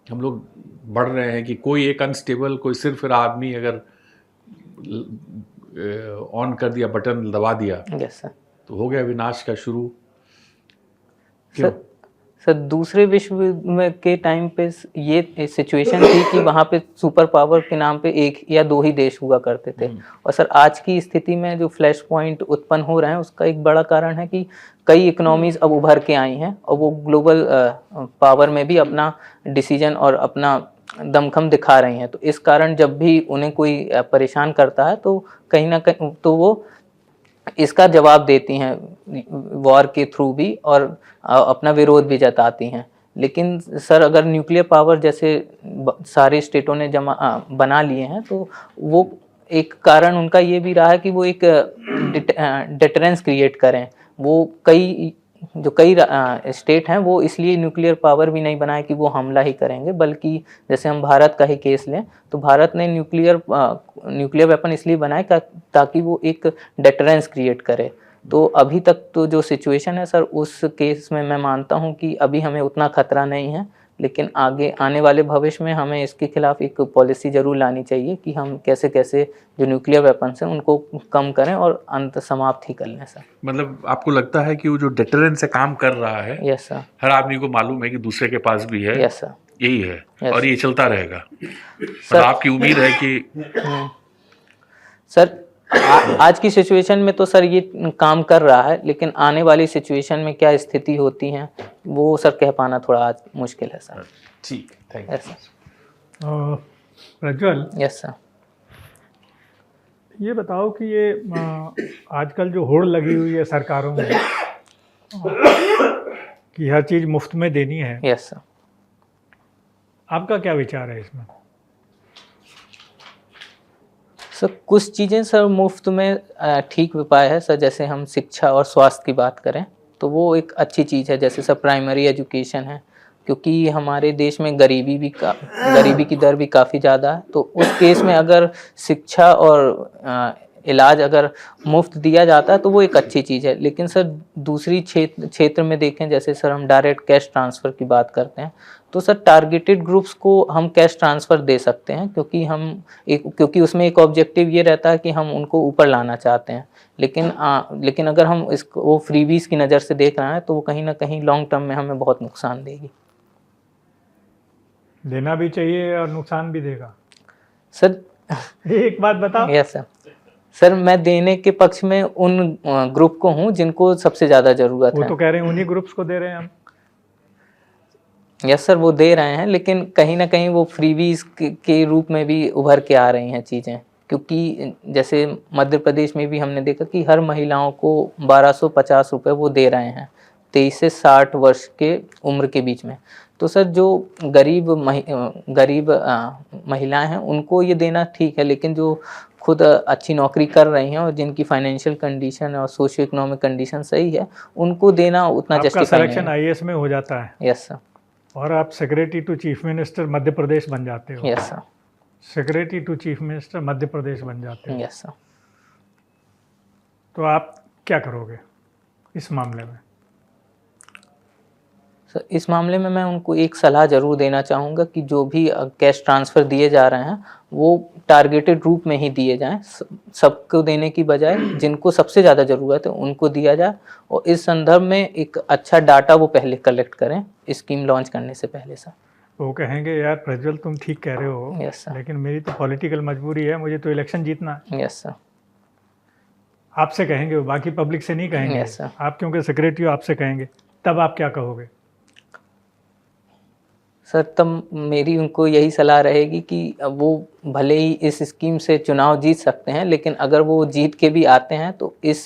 हम लोग बढ़ रहे हैं कि कोई एक अनस्टेबल, कोई सिर्फ आदमी अगर ऑन कर दिया, बटन दबा दिया, यस सर। तो हो गया विनाश का शुरू? क्यों? सर दूसरे विश्व युद्ध में के टाइम पे ये सिचुएशन थी कि वहाँ पे सुपर पावर के नाम पे एक या दो ही देश हुआ करते थे, और सर आज की स्थिति में जो फ्लैश पॉइंट उत्पन्न हो रहे हैं उसका एक बड़ा कारण है कि कई इकोनॉमीज अब उभर के आई हैं और वो ग्लोबल पावर में भी अपना डिसीजन और अपना दमखम दिखा रही हैं। तो इस कारण जब भी उन्हें कोई परेशान करता है तो कहीं ना कहीं तो वो इसका जवाब देती हैं वॉर के थ्रू भी, और अपना विरोध भी जताती हैं। लेकिन सर अगर न्यूक्लियर पावर जैसे सारे स्टेटों ने बना लिए हैं तो वो एक कारण उनका ये भी रहा है कि वो एक डिटरेंस क्रिएट करें। वो कई स्टेट हैं वो इसलिए न्यूक्लियर पावर भी नहीं बनाए कि वो हमला ही करेंगे, बल्कि जैसे हम भारत का ही केस लें तो भारत ने न्यूक्लियर वेपन इसलिए बनाए ताकि वो एक डिटरेंस क्रिएट करे। तो अभी तक तो जो सिचुएशन है सर उस केस में मैं मानता हूं कि अभी हमें उतना खतरा नहीं है, लेकिन आगे आने वाले भविष्य में हमें इसके खिलाफ एक पॉलिसी जरूर लानी चाहिए कि हम कैसे कैसे जो न्यूक्लियर वेपन्स हैं उनको कम करें और अंत समाप्त ही कर लें सर। मतलब आपको लगता है कि वो जो डेटरेंस से काम कर रहा है, यस सर। हर आदमी को मालूम है कि दूसरे के पास भी है, यस सर। यही है, Yes. और ये चलता रहेगा। सर आपकी उम्मीद है कि सर आज की सिचुएशन में तो सर ये काम कर रहा है, लेकिन आने वाली सिचुएशन में क्या स्थिति होती है वो सर कह पाना थोड़ा आज मुश्किल है सर। ठीक, thank you. Yes sir. Prajwal, yes sir. ये बताओ कि ये आजकल जो होड़ लगी हुई है सरकारों में कि हर चीज़ मुफ्त में देनी है, यस सर। आपका क्या विचार है इसमें? सर कुछ चीज़ें सर मुफ्त में ठीक उपाय है सर, जैसे हम शिक्षा और स्वास्थ्य की बात करें तो वो एक अच्छी चीज़ है, जैसे सर प्राइमरी एजुकेशन है, क्योंकि हमारे देश में गरीबी की दर भी काफ़ी ज़्यादा है। तो उस केस में अगर शिक्षा और इलाज अगर मुफ्त दिया जाता है तो वो एक अच्छी चीज़ है। लेकिन सर दूसरी क्षेत्र में देखें, जैसे सर हम डायरेक्ट कैश ट्रांसफ़र की बात करते हैं तो सर टारगेटेड ग्रुप्स को हम कैश ट्रांसफ़र दे सकते हैं, क्योंकि उसमें एक ऑब्जेक्टिव ये रहता है कि हम उनको ऊपर लाना चाहते हैं। लेकिन अगर हम इसको वो फ्रीबीज की नज़र से देख रहे हैं तो वो कहीं ना कहीं लॉन्ग टर्म में हमें बहुत नुकसान देगी। देना भी चाहिए और नुकसान भी देगा सर। एक बात बताओ। यस सर, मैं देने के पक्ष में उन ग्रुप को हूँ जिनको सबसे ज़्यादा ज़रूरत है। वो तो कह रहे हैं उन्हीं ग्रुप्स को दे रहे हैं हम। यस सर, वो दे रहे हैं, लेकिन कहीं ना कहीं वो फ्रीबीज के रूप में भी उभर के आ रही हैं चीज़ें, क्योंकि जैसे मध्य प्रदेश में भी हमने देखा कि हर महिलाओं को 1250 रुपये वो दे रहे हैं 23 से 60 वर्ष के उम्र के बीच में। तो सर जो गरीब महिलाएं हैं उनको ये देना ठीक है, लेकिन जो खुद अच्छी नौकरी कर रही हैं और जिनकी फाइनेंशियल कंडीशन और सोशियो इकोनॉमिक कंडीशन सही है उनको देना उतना जस्टिफाई नहीं है। सिलेक्शन आईएएस में हो जाता है। Yes sir. और आप secretary to chief minister Madhya Pradesh बन जाते हो। Yes sir. Secretary to chief minister Madhya Pradesh बन जाते हो। Yes sir. तो आप क्या करोगे इस मामले में? सर इस मामले में मैं उनको एक सलाह ज़रूर देना चाहूँगा कि जो भी कैश ट्रांसफ़र दिए जा रहे हैं वो टारगेटेड रूप में ही दिए जाएं, सबको देने की बजाय जिनको सबसे ज़्यादा ज़रूरत है उनको दिया जाए। और इस संदर्भ में एक अच्छा डाटा वो पहले कलेक्ट करें स्कीम लॉन्च करने से पहले सर। वो कहेंगे यार प्रज्वल तुम ठीक कह रहे हो, यस सर। लेकिन मेरी तो पॉलिटिकल मजबूरी है, मुझे तो इलेक्शन जीतना है। Yes sir. आपसे कहेंगे वो, बाकी पब्लिक से नहीं कहेंगे। Yes sir. आप क्योंकि सेक्रेटरी हो, आपसे कहेंगे, तब आप क्या कहोगे? सर तब मेरी उनको यही सलाह रहेगी कि वो भले ही इस स्कीम से चुनाव जीत सकते हैं, लेकिन अगर वो जीत के भी आते हैं तो इस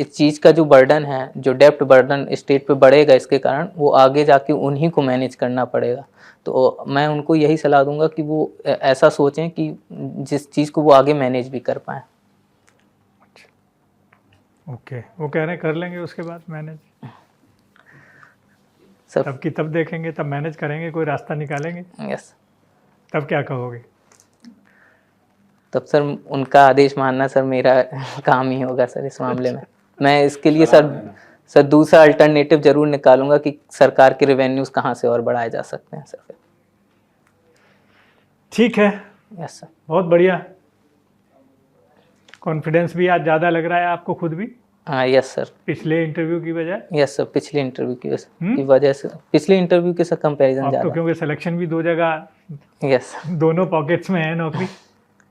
चीज़ का जो बर्डन है, जो डेप्ट बर्डन स्टेट पे बढ़ेगा, इसके कारण वो आगे जाके उन्हीं को मैनेज करना पड़ेगा। तो मैं उनको यही सलाह दूंगा कि वो ऐसा सोचें कि जिस चीज़ को वो आगे मैनेज भी कर पाएँ। ओके, वो कह रहे हैं कर लेंगे उसके बाद मैनेज। सर तब की तब देखेंगे, तब मैनेज करेंगे, कोई रास्ता निकालेंगे। यस। तब क्या कहोगे? तब सर उनका आदेश मानना सर मेरा काम ही होगा सर इस मामले में। मैं इसके लिए सर दूसरा अल्टरनेटिव जरूर निकालूंगा कि सरकार के रेवेन्यूज कहाँ से और बढ़ाए जा सकते हैं सर। ठीक है। Yes sir. बहुत बढ़िया। कॉन्फिडेंस भी आज ज़्यादा लग रहा है आपको खुद भी? हाँ यस सर। पिछले इंटरव्यू की बजाय? यस सर, पिछले इंटरव्यू की वजह से, पिछले इंटरव्यू के साथ कंपैरिजन अब ज़्यादा। तो क्योंकि सिलेक्शन भी दो जगह, यस दोनों पॉकेट्स में है नौकरी,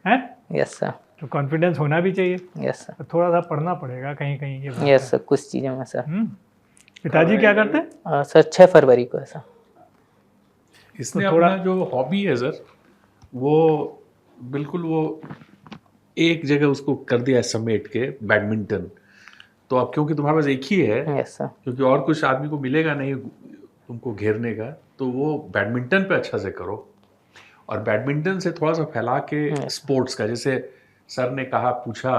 है? Yes sir. तो कॉन्फिडेंस होना भी चाहिए। Yes sir. तो थोड़ा सा पढ़ना पड़ेगा कहीं कहीं ये बात है। यस सर, कुछ चीज़ों में सर। पिताजी क्या करते हैं? सर 6 फरवरी को है सर। इसने तो थोड़ा- अपना जो हॉबी है सर, वो बिल्कुल वो एक जगह उसको कर दिया है समेट के, बैडमिंटन। तो अब क्योंकि तुम्हारे पास एक ही है, यस सर। क्योंकि और कुछ आदमी को मिलेगा नहीं तुमको घेरने का, तो वो बैडमिंटन पे अच्छा से करो। और बैडमिंटन से थोड़ा सा फैला के स्पोर्ट्स का, जैसे सर ने कहा, पूछा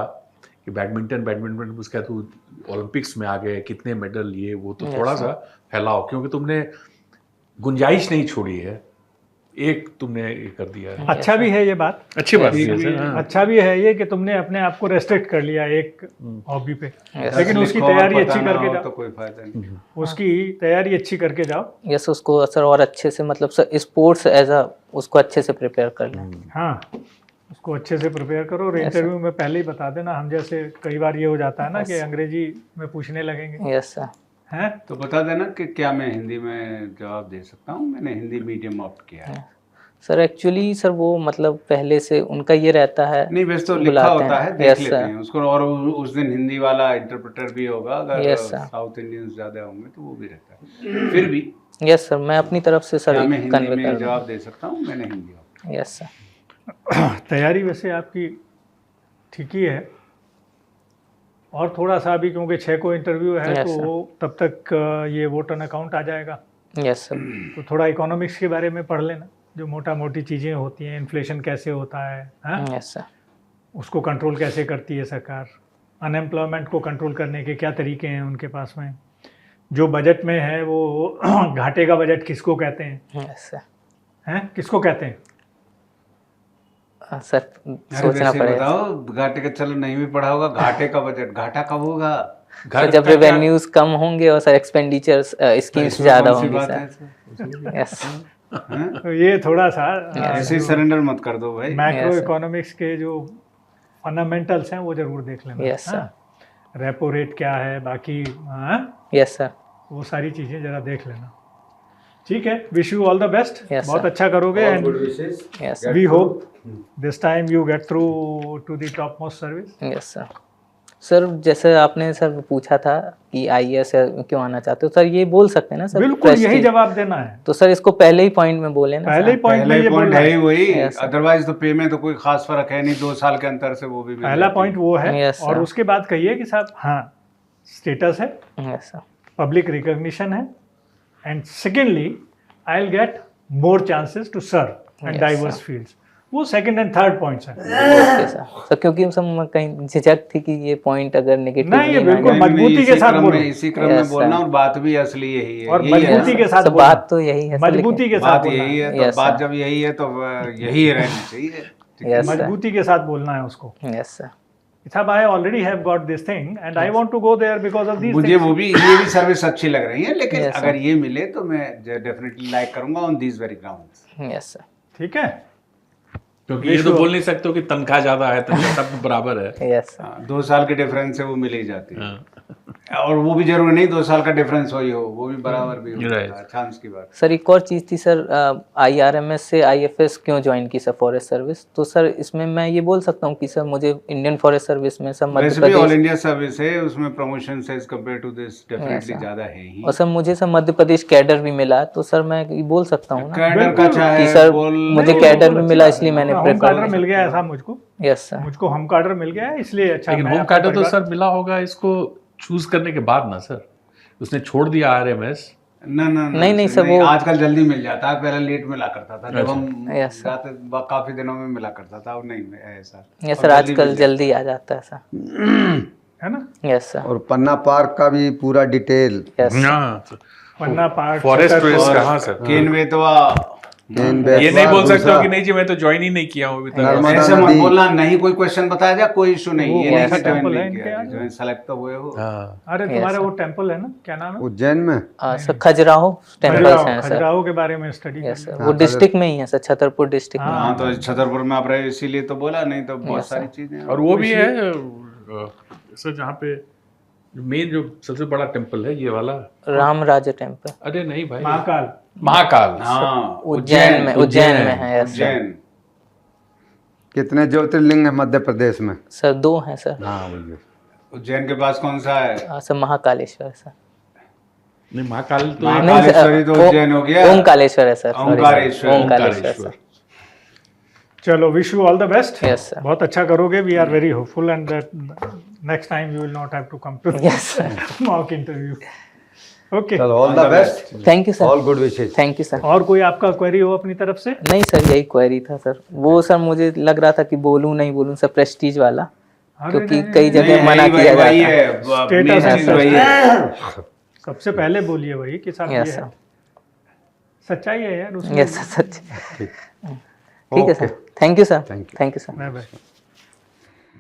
कि बैडमिंटन उसका तो ओलंपिक्स में आ गए, कितने मेडल लिए, वो तो थोड़ा सा फैलाओ, क्योंकि तुमने गुंजाइश नहीं छोड़ी है एक तुमने ये कर दिया है। अच्छा भी है ये बात, अच्छी बात है सर। हाँ। अच्छा भी है ये कि तुमने अपने आप को रेस्ट्रिक्ट कर लिया एक हॉबी पे, Yes. लेकिन उसकी लिखो और तैयारी पता अच्छी ना करके हो जाओ, तो कोई फायदा नहीं। उसकी तैयारी अच्छी करके जाओ। यस उसको सर और अच्छे से मतलब सर स्पोर्ट्स एज अ उसको अच्छे से प्रिपेयर कर लें। हाँ, उसको अच्छे से प्रिपेयर करो और इंटरव्यू में पहले ही बता देना। हम जैसे कई बार ये हो जाता है ना कि अंग्रेजी में पूछने लगेंगे, यस सर। हैं? तो बता देना कि क्या मैं हिंदी में जवाब दे सकता हूँ, मैंने हिंदी मीडियम ऑप्ट किया है। सर एक्चुअली सर वो मतलब पहले से उनका ये रहता है, नहीं वैसे तो लिखा बुलाते होता हैं। है, देख Yes, लेते sir. हैं उसको, और उस दिन हिंदी वाला इंटरप्रेटर भी होगा, अगर Yes, sir. साउथ इंडियंस ज्यादा होंगे तो वो भी रहता है। फिर भी यस सर मैं अपनी तरफ से सर क्या मैं हिंदी कन्वे में कर जवाब दे सकता हूँ, मैंने हिंदी ऑप्ट किया। Yes sir. तैयारी वैसे आपकी ठीक ही है, और थोड़ा सा अभी क्योंकि 6 को इंटरव्यू है Yes, तो तब तक ये वोट ऑन अकाउंट आ जाएगा, यस सर। तो थोड़ा इकोनॉमिक्स के बारे में पढ़ लेना, जो मोटा मोटी चीज़ें होती हैं, इन्फ्लेशन कैसे होता है, हाँ? Yes sir. उसको कंट्रोल कैसे करती है सरकार, अनएम्प्लॉयमेंट को कंट्रोल करने के क्या तरीके हैं उनके पास में, जो बजट में है वो घाटे का बजट किसको कहते हैं, यस सर। हैं किसको कहते हैं? सर अरे सोचना वैसे पड़ेगा बताओ, घाटे का चलो नहीं भी पढ़ा होगा, घाटे का बजट घाटा कब होगा? सर जब रेवेन्यूज कम होंगे और सर एक्सपेंडिचर्स स्कीम्स इसमें ज़्यादा कौन सी होंगी बात सर। है सर? यस हैं? तो ये थोड़ा सा ऐसे ही सरेंडर मत कर दो भाई। Macro Yes, sir. इकोनॉमिक्स के जो फंडामेंटल्स हैं वो जरूर देख लेना। Yes, sir. रेपो रेट क्या है, बाकी हाँ यस सर। वो सारी चीज़ें जरा देख लेना। ठीक है, wish you all the best, Yes, बहुत sir. अच्छा करोगे, and yes we hope this time you get through to the topmost service. Yes sir. Sir जैसे आपने सर पूछा था कि आईएएस क्यों आना चाहते हो, सर ये बोल सकते हैं ना सर? बिल्कुल यही prestige। जवाब देना है, तो सर इसको पहले ही पॉइंट में बोले ना पहले ही सर? पॉइंट में पहले ये पॉइंट बोलना है ही है। वही, Yes, sir. अदरवाइज तो पे में तो कोई खास फर्क है नहीं, 2 साल के अंतर से वो भी मिल पहला जाती पॉइंट वो है, Yes, और sir. उसके बाद कहिए कि साहब हाँ स्टेटस है, यस सर। पब्लिक रिकॉग्निशन है, and secondly I will get more chances to serve and Yes, diverse sir. Fields. वो सेकंड एंड थर्ड पॉइंट्स हैं। Okay sir. सर क्योंकि सब कहीं झिझक थी कि ये पॉइंट अगर नेगेटिव नहीं, ये बिल्कुल मजबूती के साथ बोलो। इसी क्रम में Yes, बोलना, sir. और बात भी असली यही है, और यही है। मजबूती के साथ सब बोलना। बात तो यही है सर, मजबूती के साथ बात बोलना यही है। है, तो Yes, बात sir. जब यही है तो यही रहनी चाहिए। लेकिन यस सर। मजबूती के साथ बोलना है उसको। Yes sir. साहब I already have got this thing and I want to go there because of this मुझे वो भी ये भी सर्विस अच्छी लग रही है, लेकिन Yes, sir. अगर ये मिले तो मैं डेफिनेटली लाइक करूंगा on these very grounds. Yes sir. ठीक है, क्योंकि ये तो बोल नहीं सकते हो कि तनख्वाह ज्यादा है, तनख्वाह सब बराबर है। Yes sir. 2 साल के डिफरेंस से वो मिल ही जाती है, हाँ। और वो भी जरूरी नहीं 2 साल का डिफरेंस ही हो, वो भी बराबर भी हो Right. सकता है, चांस की बात। सर एक और चीज़ थी सर, आईआरएमएस से आईएफएस क्यों ज्वाइन की सर फॉरेस्ट सर्विस? तो सर इसमें मैं ये बोल सकता हूँ कि सर मुझे इंडियन फॉरेस्ट सर्विस में सर मध्य वैसे भी ऑल प्रदेश, इंडिया सर्विस है, उसमें प्रमोशन से compare to this definitely sir. ज्यादा है ही। और सर मुझे सर मध्य प्रदेश कैडर भी मिला, तो सर मैं ये बोल सकता हूँ ना कैडर का चाहे कि सर बोल, मुझे नहीं, कैडर बिल्कुल भी मिला, अच्छा इसलिए है। मैंने होम कार्डर प्रेफर। मिल गया ऐसा मुझको, यस सर। मुझको होम कार्डर मिल गया है, इसलिए अच्छा। लेकिन मैं होम अपना कार्डर तो परिवार- सर मिला होगा इसको चूज करने के बाद ना सर, उसने छोड़ दिया आरएमएस। ना नहीं, सर, वो- आजकल जल्दी मिल जाता है, पहले लेट मिला करता था, जब हम Yes, sir. जाते काफी दिनों में मिला करता था, अब नहीं है ऐसा। यस अब सर, जल्दी आजकल मिल जाता जल्दी आ जाता है सर। है ना, यस सर। और पन्ना पार्क का भी पूरा डिटेल यस सर। हाँ, पन्ना पार्क फॉरेस्ट छतरपुर- रेस और कहाँ सर? केन वेतवा, ये नहीं बोल सकते हो कि नहीं जी मैं तो ज्वाइन ही नहीं किया हूँ अभी तक। नर्मदा ऐसे मत नदी। बोलना, नहीं कोई क्वेश्चन बताया जाए, कोई इशू नहीं, वो ये नहीं ऐसा कि ज्वाइन टेम्पल है नहीं इनके किया, यहाँ? ज्वाइन सेलेक्ट तो हुए हो। हाँ, अरे Yes, तुम्हारा sir. वो टेम्पल है ना, क्या नाम है? उज्जैन में सर खजुराहो टेम्पल्स हैं सर। खजुराहो के बारे में स्टडी। यस सर, वो डिस्ट्रिक्ट में ही है सर, छतरपुर डिस्ट्रिक्ट में। हाँ, तो छतरपुर में आप रहे इसीलिए तो बोला, नहीं तो बहुत Yes, सारी sir. चीजें हैं। और वो भी है सर जहाँ पे मेन जो सबसे बड़ा टेम्पल है ये वाला। राम राजा टेम्पल अरे नहीं भाई, महाकाल। महाकाल। हाँ, उज्जैन में है। Yes sir. उज्जैन। कितने ज्योतिर्लिंग है मध्य प्रदेश में? सर 2 हैं सर। हाँ भैया, उज्जैन के पास कौन सा है? Sir Mahakaleshwar sir. नहीं महाकाल तो महाकाल- नहीं सर, कालेश्वरी तो उज्जैन हो गया। ओमकालेश्वर है sir. sorry, Omkareshwar. sir. Omkareshwar sir. चलो, wish you all the best. Yes, sir. बहुत अच्छा करोगे, we are very hopeful and that next time you will not have to come to yes sir. Mock interview. Okay, चलो all the best, thank you sir. All good wishes. Thank you sir. और कोई आपका क्वेरी हो अपनी तरफ से? नहीं सर, यही क्वेरी था सर। वो सर मुझे लग रहा था कि बोलूं नहीं बोलूं सर, प्रेस्टीज वाला, अरे क्योंकि नहीं, कई जगह मना किया जाता वही है। है, Status main है चीज सर। वही है। सबसे पहले बोलिए वही कि साहब ये यस है। सर। सच्चाई है यार उसमें। यस सर सच ठीक ठीक है sir, thank you sir, Thank you. Thank you sir. Bye bye.